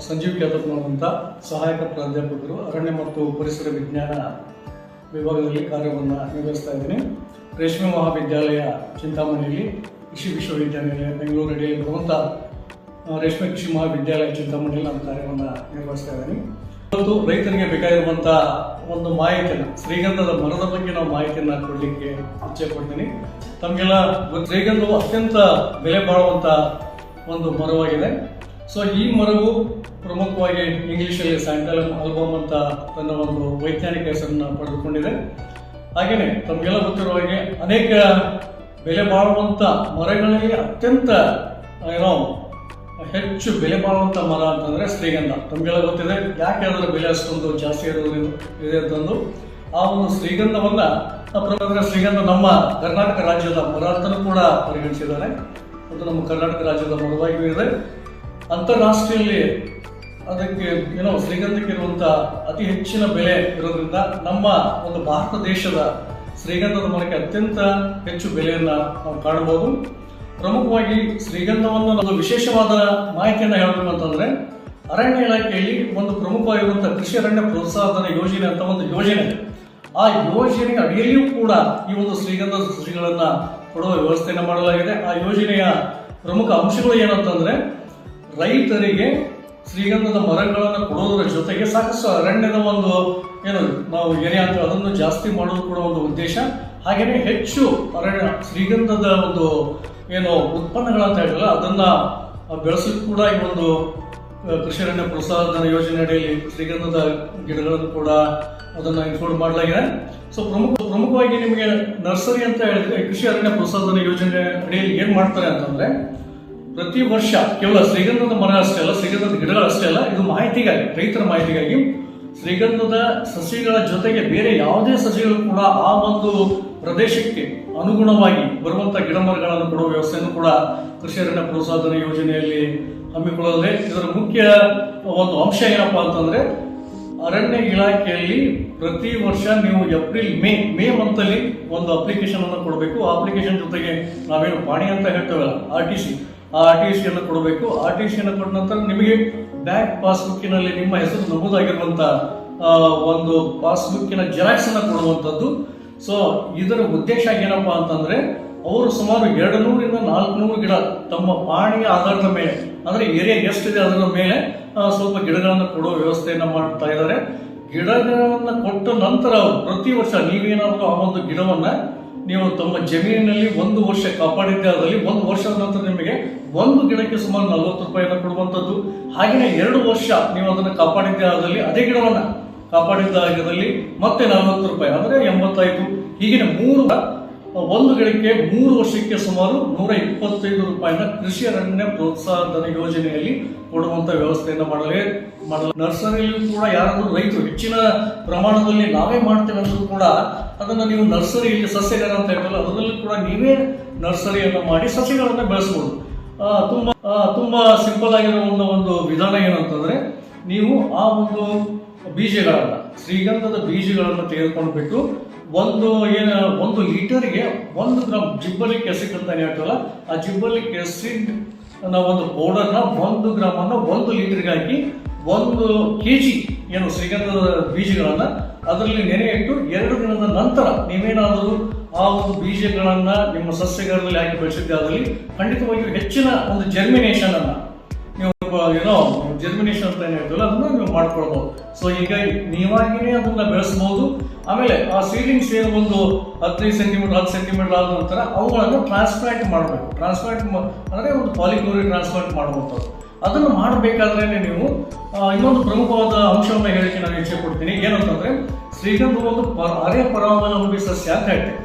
ಸಂಜೀವ್ ಕ್ಯಾತಪ್ನವರಂಥ ಸಹಾಯಕ ಪ್ರಾಧ್ಯಾಪಕರು ಅರಣ್ಯ ಮತ್ತು ಪರಿಸರ ವಿಜ್ಞಾನ ವಿಭಾಗದಲ್ಲಿ ಕಾರ್ಯವನ್ನು ನಿರ್ವಹಿಸ್ತಾ ಇದ್ದೀನಿ. ರೇಷ್ಮೆ ಮಹಾವಿದ್ಯಾಲಯ ಚಿಂತಾಮಣಿಯಲ್ಲಿ, ಕೃಷಿ ವಿಶ್ವವಿದ್ಯಾಲಯ ಬೆಂಗಳೂರಲ್ಲಿ ಬರುವಂಥ ರೇಷ್ಮೆ ಕೃಷಿ ಮಹಾವಿದ್ಯಾಲಯ ಚಿಂತಾಮಣಿಯಲ್ಲಿ ನಾನು ಕಾರ್ಯವನ್ನು ನಿರ್ವಹಿಸ್ತಾ ಇದ್ದೀನಿ. ಇವತ್ತು ರೈತರಿಗೆ ಬೇಕಾಗಿರುವಂಥ ಒಂದು ಮಾಹಿತಿಯನ್ನು, ಶ್ರೀಗಂಧದ ಮರದ ಬಗ್ಗೆ ನಾವು ಮಾಹಿತಿಯನ್ನು ಕೊಡಲಿಕ್ಕೆ ಇಚ್ಛೆ ಪಡ್ತೀನಿ. ತಮಗೆಲ್ಲ ಶ್ರೀಗಂಧವು ಅತ್ಯಂತ ಬೆಲೆ ಬಾಳುವಂಥ ಒಂದು ಮರವಾಗಿದೆ. ಸೊ ಈ ಮರವು ಪ್ರಮುಖವಾಗಿ ಇಂಗ್ಲಿಷಲ್ಲಿ ಸ್ಯಾಂಡಲಮ್ ಆಲ್ಬಮ್ ಅಂತ ತನ್ನ ಒಂದು ವೈಜ್ಞಾನಿಕ ಹೆಸರನ್ನು ಪಡೆದುಕೊಂಡಿದೆ. ಹಾಗೆಯೇ ತಮಗೆಲ್ಲ ಗೊತ್ತಿರುವ ಹಾಗೆ ಅನೇಕ ಬೆಲೆ ಬಾಳುವಂಥ ಮರಗಳಲ್ಲಿ ಅತ್ಯಂತ ಹೆಚ್ಚು ಬೆಲೆ ಬಾಳುವಂಥ ಮರ ಅಂತಂದರೆ ಶ್ರೀಗಂಧ. ತಮಗೆಲ್ಲ ಗೊತ್ತಿದೆ ಯಾಕೆ ಅದರ ಬೆಲೆ ಅಷ್ಟೊಂದು ಜಾಸ್ತಿ ಇದೆ ಅಂತಂದು. ಆ ಒಂದು ಶ್ರೀಗಂಧವನ್ನು ಶ್ರೀಗಂಧ ನಮ್ಮ ಕರ್ನಾಟಕ ರಾಜ್ಯದ ಮರ ಅಂತಲೂ ಕೂಡ ಪರಿಗಣಿಸಿದ್ದಾರೆ. ಅದು ನಮ್ಮ ಕರ್ನಾಟಕ ರಾಜ್ಯದ ಮರವಾಗಿಯೂ ಇದೆ. ಅಂತಾರಾಷ್ಟ್ರೀಯಲ್ಲಿ ಅದಕ್ಕೆ ಶ್ರೀಗಂಧಕ್ಕೆ ಇರುವಂಥ ಅತಿ ಹೆಚ್ಚಿನ ಬೆಲೆ ಇರೋದ್ರಿಂದ ನಮ್ಮ ಒಂದು ಭಾರತ ದೇಶದ ಶ್ರೀಗಂಧದ ಮರಕ್ಕೆ ಅತ್ಯಂತ ಹೆಚ್ಚು ಬೆಲೆಯನ್ನು ನಾವು ಕಾಣಬಹುದು. ಪ್ರಮುಖವಾಗಿ ಶ್ರೀಗಂಧವನ್ನು ಒಂದು ವಿಶೇಷವಾದ ಮಾಹಿತಿಯನ್ನು ಹೇಳಬೇಕು ಅಂತಂದರೆ, ಅರಣ್ಯ ಇಲಾಖೆಯಲ್ಲಿ ಒಂದು ಪ್ರಮುಖವಾಗಿರುವಂಥ ಕೃಷಿ ಅರಣ್ಯ ಪ್ರೋತ್ಸಾಹಧನ ಯೋಜನೆ ಅಂತ ಒಂದು ಯೋಜನೆ. ಆ ಯೋಜನೆ ಅಡಿಯಲ್ಲಿಯೂ ಕೂಡ ಈ ಒಂದು ಶ್ರೀಗಂಧದ ಸಸಿಗಳನ್ನು ಕೊಡುವ ವ್ಯವಸ್ಥೆಯನ್ನು ಮಾಡಲಾಗಿದೆ. ಆ ಯೋಜನೆಯ ಪ್ರಮುಖ ಅಂಶಗಳು ಏನಂತಂದರೆ, ರೈತರಿಗೆ ಶ್ರೀಗಂಧದ ಮರಗಳನ್ನು ಕೊಡೋದರ ಜೊತೆಗೆ ಸಾಕಷ್ಟು ಅರಣ್ಯದ ಒಂದು ನಾವು ಏರಿಯಾ ಅಂತ ಅದನ್ನು ಜಾಸ್ತಿ ಮಾಡೋದು ಕೂಡ ಒಂದು ಉದ್ದೇಶ. ಹಾಗೆಯೇ ಹೆಚ್ಚು ಅರಣ್ಯ ಶ್ರೀಗಂಧದ ಒಂದು ಉತ್ಪನ್ನಗಳಂತ ಹೇಳಿಲ್ಲ ಅದನ್ನು ಬೆಳೆಸಲಿಕ್ಕೆ ಕೂಡ ಈ ಒಂದು ಕೃಷಿ ಅರಣ್ಯ ಪ್ರೋತ್ಸಾಹಧನ ಯೋಜನೆ ಅಡಿಯಲ್ಲಿ ಶ್ರೀಗಂಧದ ಗಿಡಗಳನ್ನು ಕೂಡ ಅದನ್ನು ಇನ್ಕ್ಲೂಡ್ ಮಾಡಲಾಗಿದೆ. ಸೊ ಪ್ರಮುಖವಾಗಿ ನಿಮಗೆ ನರ್ಸರಿ ಅಂತ ಹೇಳಿದ್ರೆ ಕೃಷಿ ಅರಣ್ಯ ಪ್ರೋತ್ಸಾಹಧನ ಯೋಜನೆ ಅಡಿಯಲ್ಲಿ ಏನು ಮಾಡ್ತಾರೆ ಅಂತಂದ್ರೆ, ಪ್ರತಿ ವರ್ಷ ಕೇವಲ ಶ್ರೀಗಂಧದ ಮರ ಅಷ್ಟೇ ಅಲ್ಲ, ಶ್ರೀಗಂಧದ ಗಿಡಗಳು ಅಷ್ಟೇ ಅಲ್ಲ, ಇದು ಮಾಹಿತಿಗಾಗಿ, ರೈತರ ಮಾಹಿತಿಗಾಗಿ ಶ್ರೀಗಂಧದ ಸಸಿಗಳ ಜೊತೆಗೆ ಬೇರೆ ಯಾವುದೇ ಸಸಿಗಳು ಕೂಡ ಆ ಒಂದು ಪ್ರದೇಶಕ್ಕೆ ಅನುಗುಣವಾಗಿ ಬರುವಂಥ ಗಿಡ ಮರಗಳನ್ನು ಕೊಡುವ ವ್ಯವಸ್ಥೆಯನ್ನು ಕೂಡ ಕೃಷಿ ಅರಣ್ಯ ಪ್ರೋತ್ಸಾಹಧನ ಯೋಜನೆಯಲ್ಲಿ ಹಮ್ಮಿಕೊಳ್ಳಲಿದೆ. ಇದರ ಮುಖ್ಯ ಒಂದು ಅಂಶ ಏನಪ್ಪಾ ಅಂತಂದ್ರೆ, ಅರಣ್ಯ ಇಲಾಖೆಯಲ್ಲಿ ಪ್ರತಿ ವರ್ಷ ನೀವು ಏಪ್ರಿಲ್ ಮೇ ಮಂತಲ್ಲಿ ಒಂದು ಅಪ್ಲಿಕೇಶನ್ ಅನ್ನು ಕೊಡಬೇಕು. ಆ ಅಪ್ಲಿಕೇಶನ್ ಜೊತೆಗೆ ನಾವೇನು ಪಾಣಿ ಅಂತ ಹೇಳ್ತೇವಲ್ಲ, RTC, ಆ RTC ಅನ್ನು ಕೊಡಬೇಕು. RTC ಅನ್ನು ಕೊಟ್ಟ ನಂತರ ನಿಮಗೆ ಬ್ಯಾಂಕ್ ಪಾಸ್ಬುಕ್ಕಿನಲ್ಲಿ ನಿಮ್ಮ ಹೆಸರು ನಮೂದಾಗಿರುವಂತ ಒಂದು ಪಾಸ್ಬುಕ್ಕಿನ ಜೆರಾಕ್ಸ್ ಅನ್ನು ಕೊಡುವಂಥದ್ದು. ಸೊ ಇದರ ಉದ್ದೇಶ ಏನಪ್ಪಾ ಅಂತಂದ್ರೆ, ಅವರು ಸುಮಾರು 200ರಿಂದ 400 ಗಿಡ ತಮ್ಮ ಪಾಣಿಯ ಆಧಾರದ ಮೇಲೆ, ಅಂದ್ರೆ ಏರಿಯಾ ಎಷ್ಟಿದೆ ಅದರ ಮೇಲೆ ಸ್ವಲ್ಪ ಗಿಡಗಳನ್ನು ಕೊಡುವ ವ್ಯವಸ್ಥೆಯನ್ನು ಮಾಡ್ತಾ ಇದ್ದಾರೆ. ಗಿಡಗಳನ್ನು ಕೊಟ್ಟ ನಂತರ ಅವರು ಪ್ರತಿ ವರ್ಷ ನೀವೇನಾದರೂ ಆ ಒಂದು ಗಿಡವನ್ನ ನೀವು ತಮ್ಮ ಜಮೀನಿನಲ್ಲಿ 1 ವರ್ಷ ಕಾಪಾಡಿದ್ದೆ ಅದರಲ್ಲಿ 1 ವರ್ಷದ ನಂತರ ನಿಮಗೆ ಒಂದು ಗಿಡಕ್ಕೆ ಸುಮಾರು 40 ರೂಪಾಯಿಯನ್ನು ಕೊಡುವಂಥದ್ದು. ಹಾಗೆಯೇ 2 ವರ್ಷ ನೀವು ಅದನ್ನು ಕಾಪಾಡಿದ್ದೆ ಅದರಲ್ಲಿ ಅದೇ ಗಿಡವನ್ನ ಕಾಪಾಡಿದ್ದಾಗದಲ್ಲಿ ಮತ್ತೆ 40 ರೂಪಾಯಿ, ಅಂದ್ರೆ 85. ಹೀಗೆ ಒಂದು ಗಿಡಕ್ಕೆ 3 ವರ್ಷಕ್ಕೆ ಸುಮಾರು 125 ರೂಪಾಯಿನ ಕೃಷಿ ಅರಣ್ಯ ಪ್ರೋತ್ಸಾಹಧನ ಯೋಜನೆಯಲ್ಲಿ ಕೊಡುವಂತ ವ್ಯವಸ್ಥೆಯನ್ನು ಮಾಡಲು ನರ್ಸರಿಯಲ್ಲೂ ಕೂಡ ಯಾರಾದರೂ ರೈತರು ಹೆಚ್ಚಿನ ಪ್ರಮಾಣದಲ್ಲಿ ನಾವೇ ಮಾಡ್ತೇವೆ ಅಂದ್ರೂ ಕೂಡ ಅದನ್ನು ನೀವು ನರ್ಸರಿಯಲ್ಲಿ ಸಸ್ಯಗಾರ ಅಂತ ಹೇಳ್ತಲ್ಲ, ಅದರಲ್ಲಿ ಕೂಡ ನೀವೇ ನರ್ಸರಿಯನ್ನು ಮಾಡಿ ಸಸ್ಯಗಳನ್ನು ಬೆಳೆಸಬಹುದು. ತುಂಬಾ ಸಿಂಪಲ್ ಆಗಿರೋ ಒಂದು ವಿಧಾನ ಏನಂತಂದ್ರೆ, ನೀವು ಆ ಒಂದು ಬೀಜಗಳನ್ನ, ಶ್ರೀಗಂಧದ ಬೀಜಗಳನ್ನು ತೆಗೆದುಕೊಂಡ್ಬಿಟ್ಟು ಒಂದು ಲೀಟರ್ಗೆ 1 ಗ್ರಾಮ್ ಜಿಬ್ಬಲಿಕ್ ಆಸಿಡ್ ಅಂತ ಹೇಳ್ತಲ್ಲ, ಆ ಜಿಬ್ಬಲಿಕ್ ಆಸಿಡ್ ಒಂದು ಪೌಡರ್ನ 1 ಗ್ರಾಮ್ ಅನ್ನು 1 ಲೀಟರ್ಗೆ ಹಾಕಿ 1 kg ಶ್ರೀಗಂಧದ ಬೀಜಗಳನ್ನ ಅದರಲ್ಲಿ ನೆನೆ ಇಟ್ಟು 2 ದಿನದ ನಂತರ ನೀವೇನಾದರೂ ಆ ಒಂದು ಬೀಜಗಳನ್ನ ನಿಮ್ಮ ಸಸ್ಯಗಾರದಲ್ಲಿ ಹಾಕಿ ಬೆಳೆಸಿದ್ದೆ ಅದರಲ್ಲಿ ಖಂಡಿತವಾಗಿಯೂ ಹೆಚ್ಚಿನ ಒಂದು ಜರ್ಮಿನೇಷನ್ ಅನ್ನ ಜರ್ಮಿನೇಷನ್ ಅಂತ ಏನ್ ಹೇಳ್ತಲ್ಲ ಅದನ್ನ ನೀವು ಮಾಡ್ಕೊಳ್ಬಹುದು. ಸೊ ಹೀಗಾಗಿ ನೀವಾಗಿನೇ ಅದನ್ನ ಬೆಳೆಸಬಹುದು. ಆಮೇಲೆ ಆ ಸೀಡ್ಲಿಂಗ್ಸ್ ಏನು ಒಂದು 15 ಸೆಂಟಿಮೀಟರ್ 10 ಸೆಂಟಿಮೀಟರ್ ಆದ ನಂತರ ಅವುಗಳನ್ನು ಟ್ರಾನ್ಸ್ಪ್ಲಾಂಟ್ ಮಾಡಬೇಕು. ಟ್ರಾನ್ಸ್ಪ್ಲಾಂಟ್ ಅಂದ್ರೆ ಒಂದು ಪಾಲಿಕ್ಲೋರಿ ಟ್ರಾನ್ಸ್ಪ್ಲಾಂಟ್ ಮಾಡುವಂಥದ್ದು. ಅದನ್ನು ಮಾಡಬೇಕಾದ್ರೆ ನೀವು ಇನ್ನೊಂದು ಪ್ರಮುಖವಾದ ಅಂಶವನ್ನು ಹೇಳಿಕೆ ನಾನು ಇಚ್ಛೆ ಕೊಡ್ತೀನಿ. ಏನಂತಂದ್ರೆ, ಶ್ರೀಗಂಧ ಒಂದು ಅರೆ ಪರಾವಲಂಬಿ ಸಸ್ಯ ಅಂತ ಹೇಳ್ತೇವೆ.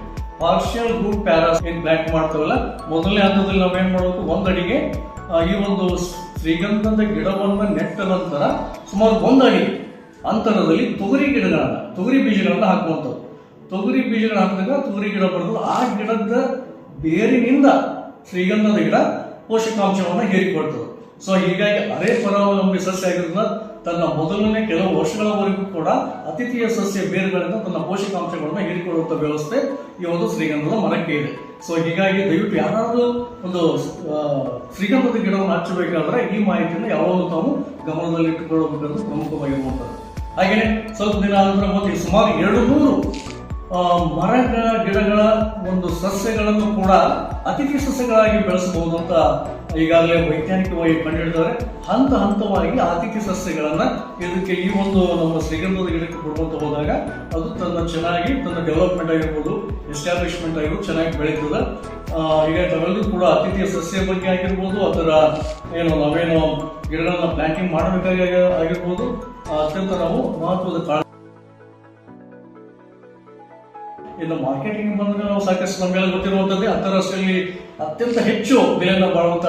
ಪಾರ್ಷಿಯಲ್ ರೂಟ್ ಪ್ಯಾರಾಸ್ ಏನ್ ಪ್ಲಾಂಟ್ ಮಾಡ್ತೇವಲ್ಲ, ಮೊದಲನೇ ಹಂತದಲ್ಲಿ ನಾವೇನ್ ಮಾಡಬೇಕು, 1 ಅಡಿಗೆ ಈ ಒಂದು ಶ್ರೀಗಂಧದ ಗಿಡವನ್ನು ನೆಟ್ಟ ನಂತರ ಸುಮಾರು 1 ಅಡಿ ಅಂತರದಲ್ಲಿ ತೊಗರಿ ಬೀಜಗಳನ್ನ ಹಾಕುವಂಥದ್ದು. ತೊಗರಿ ಬೀಜಗಳು ಹಾಕಿದಾಗ ತೊಗರಿ ಗಿಡ ಬರ್ತದೆ. ಆ ಗಿಡದ ಬೇರಿನಿಂದ ಶ್ರೀಗಂಧದ ಗಿಡ ಪೋಷಕಾಂಶವನ್ನು ಹೀರಿಕೊಳ್ತದೆ. ಸೊ ಹೀಗಾಗಿ ಅರೆ ಪರಾವಲಂಬಿ ಸಸ್ಯ ಆಗಿರೋದ್ರಿಂದ ತನ್ನ ಮೊದಲನೇ ಕೆಲವು ವರ್ಷಗಳವರೆಗೂ ಕೂಡ ಅತಿಥಿಯ ಸಸ್ಯ ಬೇರುಗಳಿಂದ ತನ್ನ ಪೋಷಕಾಂಶಗಳನ್ನು ಹೀರಿಕೊಳ್ಳುವಂಥ ವ್ಯವಸ್ಥೆ ಈ ಒಂದು ಶ್ರೀಗಂಧದ ಮರಕ್ಕೆ ಇದೆ. ಸೊ ಹೀಗಾಗಿ ದಯವಿಟ್ಟು ಯಾರಾದರೂ ಒಂದು ಶ್ರೀಗಂಧದ ಗಿಡವನ್ನು ಹಚ್ಚಬೇಕಾದ್ರೆ ಈ ಮಾಹಿತಿಯನ್ನು ಯಾವಾಗಲೂ ತಾವು ಗಮನದಲ್ಲಿ ಇಟ್ಟುಕೊಳ್ಳಬೇಕಂತ ಪ್ರಮುಖವಾಗಿರುವಂಥದ್ದು. ಹಾಗೆಯೇ ಸ್ವಲ್ಪ ದಿನ ನಂತರ ಮತ್ತೆ ಸುಮಾರು 200 ಮರಗಳ ಗಿಡಗಳ ಒಂದು ಸಸ್ಯಗಳನ್ನು ಕೂಡ ಅತಿಥಿ ಸಸ್ಯಗಳಾಗಿ ಬೆಳೆಸಬಹುದು ಅಂತ ಈಗಾಗಲೇ ವೈಜ್ಞಾನಿಕವಾಗಿ ಕಂಡುಹಿಡಿದರೆ ಹಂತ ಹಂತವಾಗಿ ಅತಿಥಿ ಸಸ್ಯಗಳನ್ನ ಇದಕ್ಕೆ ಈ ಒಂದು ನಮ್ಮ ಶ್ರೀಗಂಧದ ಗಿಡಕ್ಕೆ ಕೊಡುವಂತ ಹೋದಾಗ ಅದು ಚೆನ್ನಾಗಿ ತನ್ನ ಡೆವಲಪ್ಮೆಂಟ್ ಆಗಿರ್ಬೋದು, ಎಸ್ಟಾಬ್ಲಿಷ್ಮೆಂಟ್ ಆಗಿರ್ಬೋದು ಚೆನ್ನಾಗಿ ಬೆಳೀತದೆ. ಈಗ ತಾವೆಲ್ಲರೂ ಕೂಡ ಅತಿಥಿಯ ಸಸ್ಯ ಬಗ್ಗೆ ಆಗಿರ್ಬೋದು, ಅದರ ನಾವೇನು ಗಿಡಗಳನ್ನ ಪ್ಲಾಂಟಿಂಗ್ ಮಾಡಬೇಕಾಗಿ ಆಗಿರ್ಬೋದು, ಅತ್ಯಂತ ನಾವು ಮಹತ್ವದ ಕಾಳಜಿ. ಇನ್ನು ಮಾರ್ಕೆಟಿಂಗ್ ಬಂದಾಗ ನಾವು ಸಾಕಷ್ಟು ನಮಗೆಲ್ಲ ಗೊತ್ತಿರುವಂತದ್ದೇ ಅಂತಾರಾಷ್ಟ್ರೀಯದಲ್ಲಿ ಅತ್ಯಂತ ಹೆಚ್ಚು ಬೆಲೆಯನ್ನು ಬಾಳುವಂತ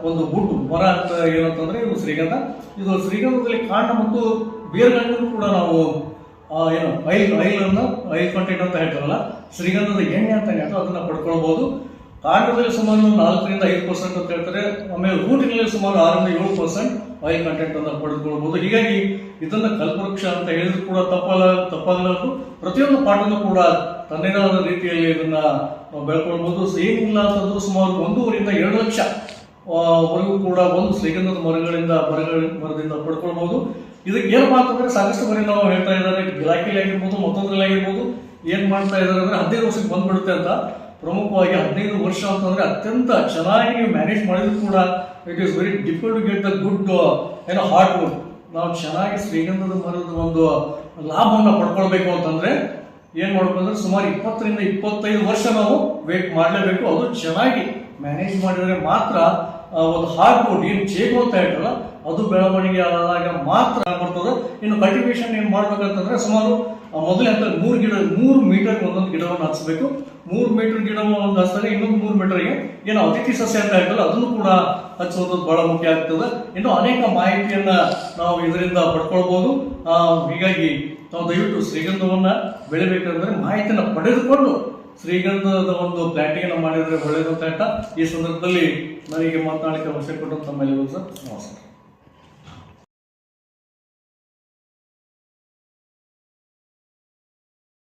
ಒಂದು ವುಡ್ ಮರ ಅಂತ ಏನಂತಂದ್ರೆ ಇದು ಶ್ರೀಗಂಧ. ಇದು ಶ್ರೀಗಂಧದಲ್ಲಿ ಕಾಂಡ ಮತ್ತು ಬೇರುಗಳನ್ನು ಕೂಡ ನಾವು ಆಯಿಲ್ ಕಂಟೆಂಟ್ ಅಂತ ಹೇಳ್ತಾರಲ್ಲ, ಶ್ರೀಗಂಧದ ಎಣ್ಣೆ ಅಂತ ಹೇಳ್ತಾರೆ, ಅದನ್ನ ಪಡ್ಕೊಳ್ಬಹುದು. ಕಾಂಡದಲ್ಲಿ ಸುಮಾರು 4-5% ಅಂತ ಹೇಳ್ತಾರೆ. ಆಮೇಲೆ ರೂಟಿನಲ್ಲಿ ಸುಮಾರು 6-7% ಆಯಿಲ್ ಕಂಟೆಂಟ್ ಅನ್ನು ಪಡೆದುಕೊಳ್ಬಹುದು. ಹೀಗಾಗಿ ಇದನ್ನ ಕಲ್ಪವೃಕ್ಷ ಅಂತ ಹೇಳಿದ್ರು ಕೂಡ ತಪ್ಪಾಗಲಾರದು. ಪ್ರತಿಯೊಂದು ಪಾಠವನ್ನು ಕೂಡ ತನ್ನದಾದ ರೀತಿಯಲ್ಲಿ ಇದನ್ನ ಬೆಳ್ಕೊಳ್ಬಹುದು. ಏನಿಲ್ಲ ಅಂತಂದ್ರೂ ಸುಮಾರು 1.5-2 ಲಕ್ಷ ವರೆಗೂ ಕೂಡ ಒಂದು ಶ್ರೀಗಂಧದ ಮರದಿಂದ ಪಡ್ಕೊಳ್ಬಹುದು. ಇದಕ್ಕೆ ಏನಪ್ಪಾ ಅಂತಂದ್ರೆ ಸಾಕಷ್ಟು ಬರೀ ನಾವು ಹೇಳ್ತಾ ಇದ್ದಾರೆ ಇಲಾಖೆಯಲ್ಲಿ ಆಗಿರ್ಬೋದು, ಮತ್ತೊಂದ್ರಲ್ಲಿ ಆಗಿರ್ಬೋದು, ಏನ್ ಮಾಡ್ತಾ ಇದ್ದಾರೆ ಅಂದ್ರೆ 15 ವರ್ಷಕ್ಕೆ ಬಂದ್ಬಿಡುತ್ತೆ ಅಂತ. ಪ್ರಮುಖವಾಗಿ 15 ವರ್ಷ ಅಂತಂದ್ರೆ ಅತ್ಯಂತ ಚೆನ್ನಾಗಿ ನೀವು ಮ್ಯಾನೇಜ್ ಮಾಡಿದ್ರು ಕೂಡ it is very difficult to get the good hard wood. ನಾವು ಚೆನ್ನಾಗಿ ಶ್ರೀಗಂಧದ ಮರದ ಒಂದು ಲಾಭವನ್ನು ಪಡ್ಕೊಳ್ಬೇಕು ಅಂತಂದ್ರೆ ಏನ್ ಮಾಡ್ಬೇಕು ಅಂದ್ರೆ ಸುಮಾರು 20-25 ವರ್ಷ ನಾವು ವೇಟ್ ಮಾಡಲೇಬೇಕು. ಅದು ಚೆನ್ನಾಗಿ ಮ್ಯಾನೇಜ್ ಮಾಡಿದ್ರೆ ಮಾತ್ರ ಒಂದು ಹಾರ್ಡ್ ವುಡ್ ಏನ್ ಚೇಕು ಅಂತ ಹೇಳ್ತಾರಲ್ಲ ಅದು ಬೆಳವಣಿಗೆ ಆದಾಗ ಮಾತ್ರ ಬರ್ತದೆ. ಇನ್ನು ಕಲ್ಟಿವೇಶನ್ ಏನ್ ಮಾಡ್ಬೇಕಂತಂದ್ರೆ ಸುಮಾರು ಮೊದಲೇ ಅಂತ 3 ಮೀಟರ್ ಒಂದೊಂದು ಗಿಡವನ್ನು ಹಚ್ಚಬೇಕು. 3 ಮೀಟರ್ ಗಿಡವನ್ನು ಒಂದು ಹಚ್ಚಿದ್ರೆ ಇನ್ನೊಂದು 3 ಮೀಟರ್ಗೆ ಏನೋ ಅತಿಥಿ ಸಸ್ಯ ಅಂತ ಹೇಳ್ತಾರೆ ಅದನ್ನು ಕೂಡ ಹಚ್ಚುವುದು ಬಹಳ ಮುಖ್ಯ ಆಗ್ತದೆ. ಇನ್ನು ಅನೇಕ ಮಾಹಿತಿಯನ್ನ ನಾವು ಇದರಿಂದ ಪಡ್ಕೊಳ್ಬಹುದು. ಹೀಗಾಗಿ ನಾವು ದಯವಿಟ್ಟು ಶ್ರೀಗಂಧವನ್ನ ಬೆಳಿಬೇಕಂದ್ರೆ ಮಾಹಿತಿಯನ್ನ ಪಡೆದುಕೊಂಡು ಶ್ರೀಗಂಧದ ಒಂದು ಪ್ಲಾಂಟಿಂಗ್ ಮಾಡಿದ್ರೆ ಒಳ್ಳೆಯದು ಅಂತ ಹೇಳ್ತಾ ಈ ಸಂದರ್ಭದಲ್ಲಿ ನನಗೆ ಮಾತನಾಡಲಿಕ್ಕೆ ಅವಶ್ಯ ಕೊಟ್ಟು ತಮ್ಮೆಲ್ಲರಿಗೂ ಸರ್ ನಮಸ್ಕಾರ.